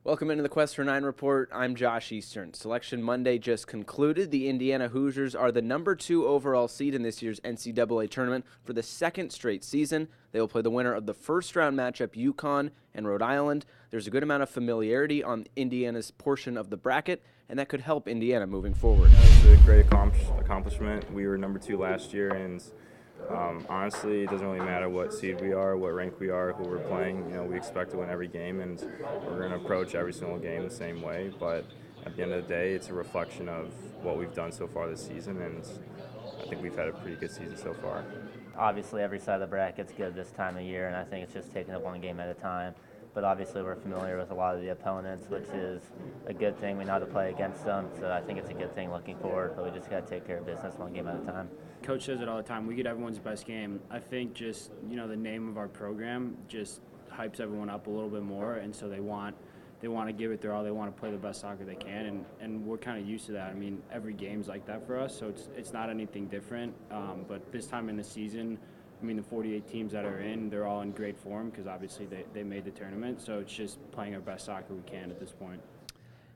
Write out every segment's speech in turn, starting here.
Welcome into the Quest for 9 report. I'm Josh Eastern. Selection Monday just concluded. The Indiana Hoosiers are the number 2 overall seed in this year's NCAA Tournament for the second straight season. They will play the winner of the first-round matchup, UConn and Rhode Island. There's a good amount of familiarity on Indiana's portion of the bracket, and that could help Indiana moving forward. It's a great accomplishment. We were number 2 last year, and honestly, it doesn't really matter what seed we are, what rank we are, who we're playing. We expect to win every game, and we're going to approach every single game the same way. But at the end of the day, it's a reflection of what we've done so far this season, and I think we've had a pretty good season so far. Obviously, every side of the bracket's good this time of year, and I think it's just taking it one game at a time. But obviously, we're familiar with a lot of the opponents, which is a good thing. We know how to play against them, so I think it's a good thing looking forward. But we just got to take care of business one game at a time. Coach says it all the time. We get everyone's best game. I think just the name of our program just hypes everyone up a little bit more, and so they want to give it their all. They want to play the best soccer they can, and we're kind of used to that. I mean, every game's like that for us, so it's not anything different. But this time in the season, the 48 teams that are in, they're all in great form because obviously they made the tournament. So it's just playing our best soccer we can at this point.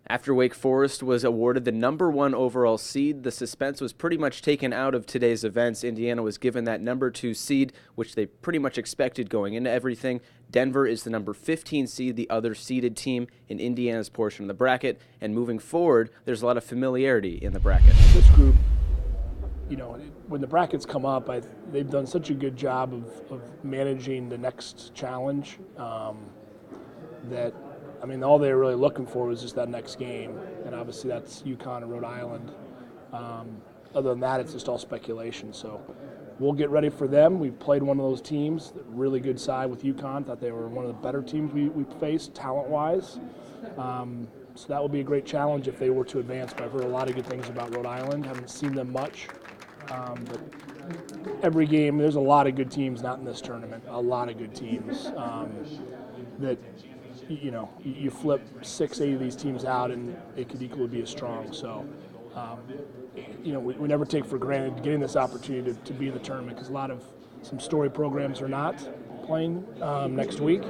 After Wake Forest was awarded the number 1 overall seed, the suspense was pretty much taken out of today's events. Indiana was given that number 2 seed, which they pretty much expected going into everything. Denver is the number 15 seed, the other seeded team in Indiana's portion of the bracket. And moving forward, there's a lot of familiarity in the bracket. This group, when the brackets come up, they've done such a good job of managing the next challenge that all they were really looking for was just that next game, and obviously that's UConn and Rhode Island. Other than that, it's just all speculation. So we'll get ready for them. We've played one of those teams, really good side with UConn. Thought they were one of the better teams we faced talent-wise. So that will be a great challenge if they were to advance. But I've heard a lot of good things about Rhode Island. Haven't seen them much. But every game, there's a lot of good teams not in this tournament. A lot of good teams that you flip 6-8 of these teams out, and it could equally be as strong. So, we never take for granted getting this opportunity to be in the tournament because some story programs are not playing next week,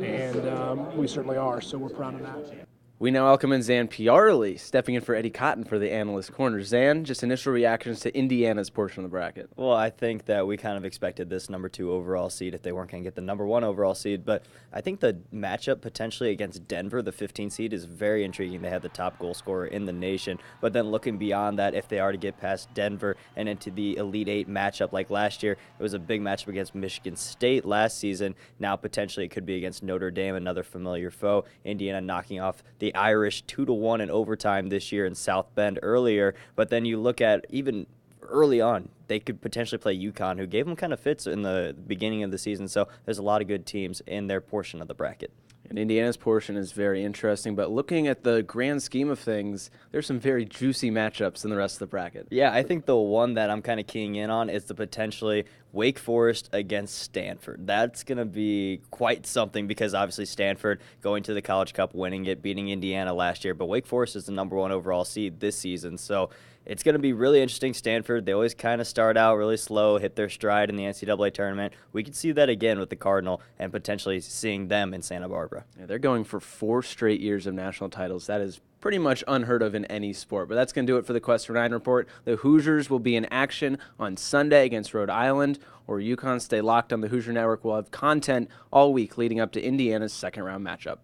and we certainly are. So we're proud of that. We now welcome in Zan Piarli, stepping in for Eddie Cotton for the Analyst Corner. Zan, just initial reactions to Indiana's portion of the bracket. Well, I think that we kind of expected this number 2 overall seed if they weren't going to get the number 1 overall seed. But I think the matchup potentially against Denver, the 15 seed, is very intriguing. They have the top goal scorer in the nation. But then looking beyond that, if they are to get past Denver and into the Elite 8 matchup like last year, it was a big matchup against Michigan State last season. Now potentially it could be against Notre Dame, another familiar foe. Indiana knocking off the Irish 2-1 in overtime this year in South Bend earlier. But then you look at even early on, they could potentially play UConn, who gave them kind of fits in the beginning of the season. So there's a lot of good teams in their portion of the bracket. And Indiana's portion is very interesting, but looking at the grand scheme of things, there's some very juicy matchups in the rest of the bracket. Yeah, I think the one that I'm kind of keying in on is the potentially Wake Forest against Stanford. That's going to be quite something because obviously Stanford going to the College Cup, winning it, beating Indiana last year, but Wake Forest is the number 1 overall seed this season. So it's going to be really interesting. Stanford, they always kind of start out really slow, hit their stride in the NCAA tournament. We could see that again with the Cardinal and potentially seeing them in Santa Barbara. Yeah, they're going for 4 straight years of national titles. That is pretty much unheard of in any sport. But that's going to do it for the Quest for 9 report. The Hoosiers will be in action on Sunday against Rhode Island or UConn. Stay locked on the Hoosier Network. We'll have content all week leading up to Indiana's second-round matchup.